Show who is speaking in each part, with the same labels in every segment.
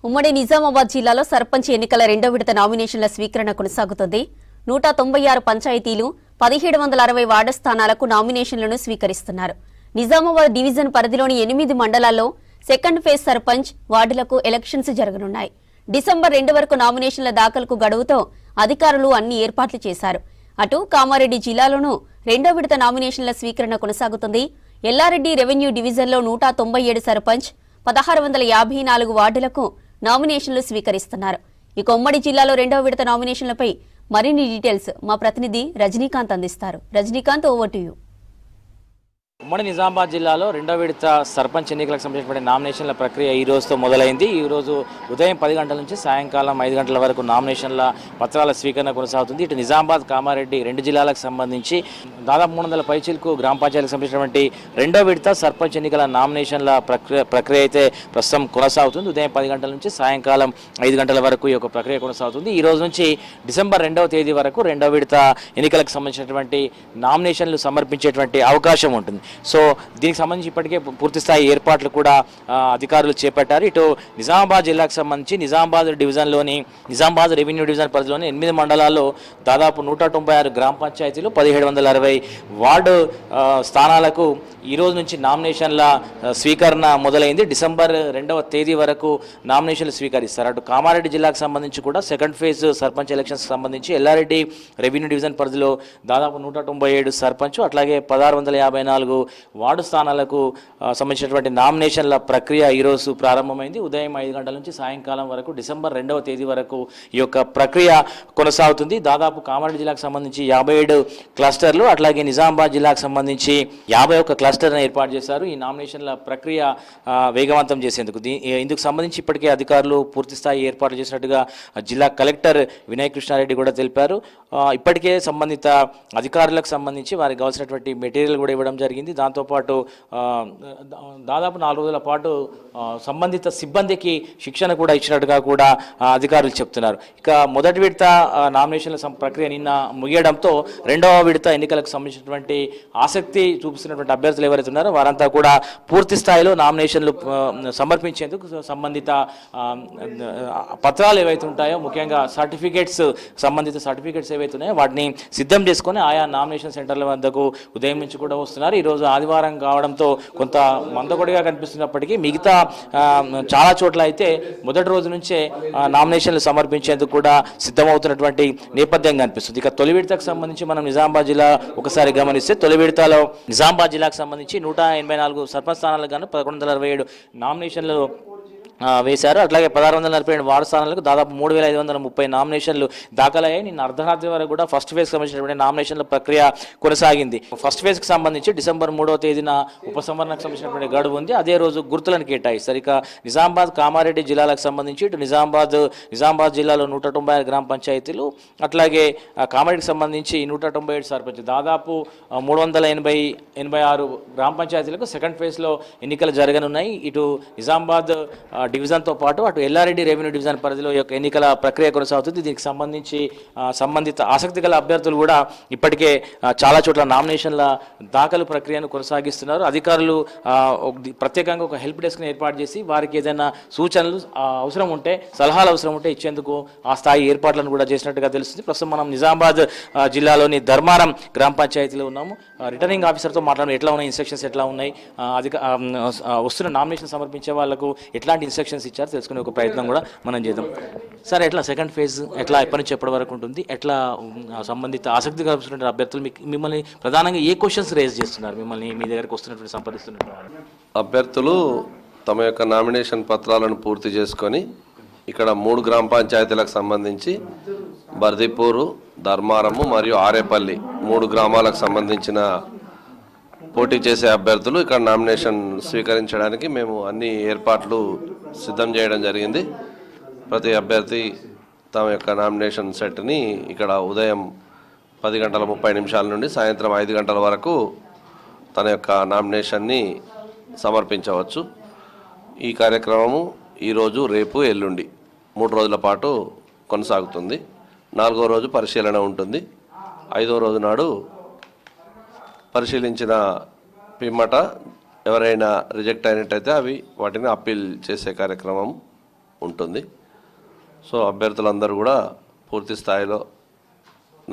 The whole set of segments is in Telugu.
Speaker 1: ఉమ్మడి నిజామాబాద్ జిల్లాలో సర్పంచ్ ఎన్నికల రెండో విడత నామినేషన్ల స్వీకరణ కొనసాగుతుంది. 196 పంచాయతీలు, 1760 వార్డు స్థానాలకు నామినేషన్లను స్వీకరిస్తున్నారు. నిజామాబాద్ డివిజన్ పరిధిలోని 8 మండలాల్లో సెకండ్ ఫేజ్ సర్పంచ్ వార్డులకు ఎలక్షన్స్ జరగనున్నాయి. డిసెంబర్ 2 వరకు నామినేషన్ల దాఖలకు గడువుతో అధికారులు అన్ని ఏర్పాట్లు చేశారు. అటు కామారెడ్డి జిల్లాలోనూ రెండో విడత నామినేషన్ల స్వీకరణ కొనసాగుతుంది. ఎల్లారెడ్డి రెవెన్యూ డివిజన్లో 197 సర్పంచ్, 1654 వార్డులకు నామినేషన్లు స్వీకరిస్తున్నారు. ఇక ఉమ్మడి జిల్లాలో రెండవ విడత నామినేషన్లపై మరిన్ని డీటెయిల్స్ మా ప్రతినిధి రజనీకాంత్ అందిస్తారు. Rajinikanth, over to you.
Speaker 2: ఉమ్మడి నిజామాబాద్ జిల్లాలో రెండో విడత సర్పంచ్ ఎన్నికలకు సంబంధించిన నామినేషన్ల ప్రక్రియ ఈ రోజుతో మొదలైంది. ఈ రోజు ఉదయం 10 గంటల నుంచి సాయంకాలం 5 గంటల వరకు నామినేషన్ల పత్రాల స్వీకరణ కొనసాగుతుంది. ఇటు నిజామాబాద్, కామారెడ్డి రెండు జిల్లాలకు సంబంధించి దాదాపు 300 పైచిలకు గ్రామ పంచాయతీలకు సంబంధించినటువంటి రెండో విడత సర్పంచ్ ఎన్నికల నామినేషన్ల ప్రక్రియ అయితే ప్రస్తుతం కొనసాగుతుంది. ఉదయం 10 గంటల నుంచి సాయంకాలం 5 గంటల వరకు ఈ యొక్క ప్రక్రియ కొనసాగుతుంది. ఈ రోజు నుంచి డిసెంబర్ 2వ తేదీ వరకు రెండో విడత ఎన్నికలకు సంబంధించినటువంటి నామినేషన్లు సమర్పించేటువంటి అవకాశం ఉంటుంది. సో దీనికి సంబంధించి ఇప్పటికే పూర్తిస్థాయి ఏర్పాట్లు కూడా అధికారులు చేపట్టారు. ఇటు నిజామాబాద్ జిల్లాకు సంబంధించి నిజామాబాద్ రెవెన్యూ డివిజన్ పరిధిలోని 8 మండలాల్లో దాదాపు 196 గ్రామ పంచాయతీలు, 1760 వార్డు స్థానాలకు ఈ రోజు నుంచి నామినేషన్ల స్వీకరణ మొదలైంది. డిసెంబర్ 2వ తేదీ వరకు నామినేషన్లు స్వీకరిస్తారు. అటు కామారెడ్డి జిల్లాకు సంబంధించి కూడా సెకండ్ ఫేజ్ సర్పంచ్ ఎలక్షన్స్ సంబంధించి ఎల్లారెడ్డి రెవెన్యూ డివిజన్ పరిధిలో దాదాపు 197 సర్పంచ్, అట్లాగే 1654 వార్డు స్థానాలకు సంబంధించినటువంటి నామినేషన్ల ప్రక్రియ ఈరోజు ప్రారంభమైంది. ఉదయం 5 గంటల నుంచి సాయంకాలం వరకు డిసెంబర్ 2వ తేదీ వరకు ఈ యొక్క ప్రక్రియ కొనసాగుతుంది. దాదాపు కామారెడ్డి జిల్లాకు సంబంధించి 57 క్లస్టర్లు, అట్లాగే నిజామాబాద్ జిల్లాకు సంబంధించి 51 క్లస్టర్ను ఏర్పాటు చేశారు ఈ నామినేషన్ల ప్రక్రియ వేగవంతం చేసేందుకు. ఇందుకు సంబంధించి ఇప్పటికే అధికారులు పూర్తిస్థాయి ఏర్పాట్లు చేసినట్టుగా జిల్లా కలెక్టర్ వినయ్ కృష్ణారెడ్డి కూడా తెలిపారు. ఇప్పటికే సంబంధిత అధికారులకు సంబంధించి వారికి కావాల్సినటువంటి మెటీరియల్ కూడా ఇవ్వడం జరిగింది. దాంతోపాటు దాదాపు 4 రోజుల పాటు సంబంధిత సిబ్బందికి శిక్షణ కూడా ఇచ్చినట్టుగా కూడా అధికారులు చెప్తున్నారు. ఇక మొదటి విడత నామినేషన్ల ప్రక్రియ నిన్న ముగియడంతో రెండవ విడత ఎన్నికలకు సంబంధించినటువంటి ఆసక్తి చూపిస్తున్నటువంటి అభ్యర్థులు ఎవరైతే ఉన్నారో వారంతా కూడా పూర్తి స్థాయిలో నామినేషన్లు సమర్పించేందుకు సంబంధిత పత్రాలు ఏవైతే ఉంటాయో, ముఖ్యంగా సంబంధిత సర్టిఫికేట్స్ ఏవైతే ఉన్నాయో వాటిని సిద్ధం చేసుకొని ఆయా నామినేషన్ సెంటర్ల వద్దకు ఉదయం నుంచి కూడా వస్తున్నారు. ఈరోజు ఆదివారం కావడంతో కొంత మందకొడిగా కనిపిస్తున్నప్పటికీ మిగతా చాలా చోట్ల అయితే మొదటి రోజు నుంచే నామినేషన్లు సమర్పించేందుకు కూడా సిద్ధమవుతున్నటువంటి నేపథ్యం కనిపిస్తుంది. ఇక తొలి విడతకు సంబంధించి మనం నిజామాబాద్ జిల్లా ఒకసారి గమనిస్తే తొలి విడతలో నిజామాబాద్ జిల్లాకు సంబంధించి 184 సర్పంచ్ స్థానాలకు గాను 1167 నామినేషన్లు వేశారు. అట్లాగే 1647 వార్డు స్థానాలకు దాదాపు 3530 నామినేషన్లు దాఖలయ్యాయి. నిన్న అర్ధరాత్రి వరకు కూడా ఫస్ట్ ఫేజ్కి సంబంధించినటువంటి నామినేషన్ల ప్రక్రియ కొనసాగింది. ఫస్ట్ ఫేజ్కి సంబంధించి డిసెంబర్ 3వ తేదీన ఉపసంహరణకు సంబంధించినటువంటి గడువు ఉంది. అదే రోజు గుర్తులను కేటాయిస్తారు. ఇక నిజామాబాద్, కామారెడ్డి జిల్లాలకు సంబంధించి ఇటు నిజామాబాద్ జిల్లాలో 196 గ్రామ పంచాయతీలు, అట్లాగే కామారెడ్డికి సంబంధించి 197 సర్పంచ్, దాదాపు 386 గ్రామ పంచాయతీలకు సెకండ్ ఫేజ్లో ఎన్నికలు జరగనున్నాయి. ఇటు నిజామాబాద్ డివిజన్తో పాటు అటు ఎల్లారెడ్డి రెవెన్యూ డివిజన్ పరిధిలో యొక్క ఎన్నికల ప్రక్రియ కొనసాగుతుంది. దీనికి సంబంధించి సంబంధిత ఆసక్తి గల అభ్యర్థులు కూడా ఇప్పటికే చాలా చోట్ల నామినేషన్ల దాఖలు ప్రక్రియను కొనసాగిస్తున్నారు. అధికారులు ప్రత్యేకంగా ఒక హెల్ప్ డెస్క్ని ఏర్పాటు చేసి వారికి ఏదైనా సూచనలు అవసరం ఉంటే, సలహాలు అవసరం ఉంటే ఇచ్చేందుకు ఆ స్థాయి ఏర్పాట్లను కూడా చేసినట్టుగా తెలుస్తుంది. ప్రస్తుతం మనం నిజామాబాద్ జిల్లాలోని ధర్మారం గ్రామ పంచాయతీలో ఉన్నాము. రిటర్నింగ్ ఆఫీసర్తో మాట్లాడడం ఎట్లా ఉన్నాయి, ఇన్స్ట్రక్షన్స్ ఎట్లా ఉన్నాయి, వస్తున్న నామినేషన్ సమర్పించే వాళ్ళకు ఎట్లాంటి ఇన్స్ట్రక్షన్స్ ఇచ్చారు తెలుసుకునే ఒక ప్రయత్నం కూడా మనం చేద్దాం. సార్, ఎట్లా సెకండ్ ఫేజ్ ఎట్లా ఎప్పటి నుంచి ఎప్పటి వరకు ఉంటుంది, ఎట్లా సంబంధిత ఆసక్తి కలుపుతున్న అభ్యర్థులు మిమ్మల్ని ప్రధానంగా ఏ క్వశ్చన్స్ రేజ్ చేస్తున్నారు, మిమ్మల్ని మీ దగ్గరకు వస్తున్నటువంటి సంప్రదిస్తున్నారు?
Speaker 3: అభ్యర్థులు తమ యొక్క నామినేషన్ పత్రాలను పూర్తి చేసుకొని ఇక్కడ 3 గ్రామ పంచాయతీలకు సంబంధించి బర్దిపూరు, ధర్మారము మరియు ఆరేపల్లి 3 గ్రామాలకు సంబంధించిన పోటీ చేసే అభ్యర్థులు ఇక్కడ నామినేషన్ స్వీకరించడానికి మేము అన్ని ఏర్పాట్లు సిద్ధం చేయడం జరిగింది. ప్రతి అభ్యర్థి తమ యొక్క నామినేషన్ సెట్ని ఇక్కడ ఉదయం 10:30 నుండి సాయంత్రం 5 గంటల వరకు తన యొక్క నామినేషన్ని సమర్పించవచ్చు. ఈ కార్యక్రమము ఈరోజు, రేపు, ఎల్లుండి 3 రోజుల పాటు కొనసాగుతుంది. 4వ రోజు పరిశీలన ఉంటుంది. 5వ రోజు నాడు పరిశీలించిన పిమ్మట ఎవరైనా రిజెక్ట్ అయినట్టయితే వాటిని అప్పీల్ చేసే కార్యక్రమం ఉంటుంది. సో అభ్యర్థులందరూ కూడా పూర్తి స్థాయిలో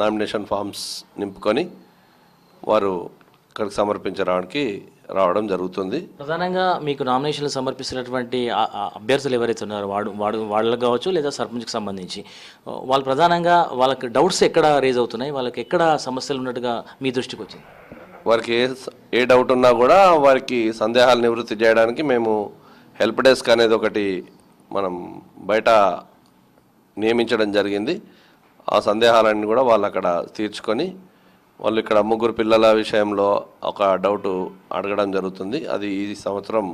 Speaker 3: నామినేషన్ ఫామ్స్ నింపుకొని వారు ఇక్కడికి సమర్పించడానికి రావడం జరుగుతుంది.
Speaker 2: ప్రధానంగా మీకు నామినేషన్లు సమర్పిస్తున్నటువంటి అభ్యర్థులు ఎవరైతే ఉన్నారో వాళ్ళకి కావచ్చు లేదా సర్పంచ్కి సంబంధించి వాళ్ళు ప్రధానంగా వాళ్ళకి డౌట్స్ ఎక్కడ రేజ్ అవుతున్నాయి, వాళ్ళకి ఎక్కడ సమస్యలు ఉన్నట్టుగా మీ దృష్టికి వచ్చింది?
Speaker 3: వారికి ఏ డౌట్ ఉన్నా కూడా వారికి సందేహాలు నివృత్తి చేయడానికి మేము హెల్ప్ డెస్క్ అనేది ఒకటి మనం బయట నియమించడం జరిగింది. ఆ సందేహాలన్నీ కూడా వాళ్ళు అక్కడ తీర్చుకొని వాళ్ళు ఇక్కడ 3 పిల్లల విషయంలో ఒక డౌట్ అడగడం జరుగుతుంది. అది ఈ సంవత్సరం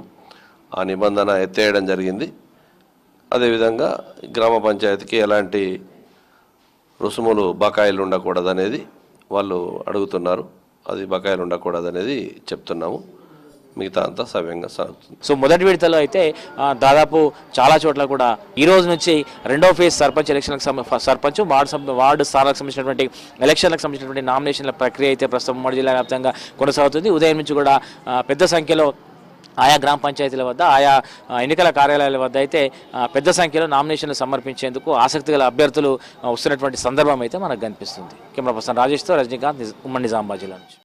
Speaker 3: ఆ నిబంధన ఎత్తేయడం జరిగింది. అదేవిధంగా గ్రామ పంచాయతీకి ఎలాంటి రుసుములు బకాయిలు ఉండకూడదనేది వాళ్ళు అడుగుతున్నారు. అది బకాయిలు ఉండకూడదనేది చెప్తున్నాము. మిగతా అంతా సవ్యంగా సాగుతుంది.
Speaker 2: సో మొదటి విడతలో అయితే దాదాపు చాలా చోట్ల కూడా ఈ రోజు నుంచి రెండో ఫేజ్ సర్పంచ్ ఎలక్షన్లకు సర్పంచ్ వార్డు స్థానాలకు సంబంధించినటువంటి ఎలక్షన్లకు సంబంధించినటువంటి నామినేషన్ల ప్రక్రియ అయితే ప్రస్తుతం ఉమ్మడి జిల్లా వ్యాప్తంగా కొనసాగుతుంది. ఉదయం నుంచి కూడా పెద్ద సంఖ్యలో ఆయా గ్రామ పంచాయతీల వద్ద ఆయా ఎన్నికల కార్యాలయాల వద్ద అయితే పెద్ద సంఖ్యలో నామినేషన్లు సమర్పించేందుకు ఆసక్తి గల అభ్యర్థులు వస్తున్నటువంటి సందర్భం అయితే మనకు కనిపిస్తుంది. కెమెరా పర్సన్ రాజేష్తో రజనీకాంత్, ఉమ్మడి నిజామాబాద్ జిల్లా నుంచి.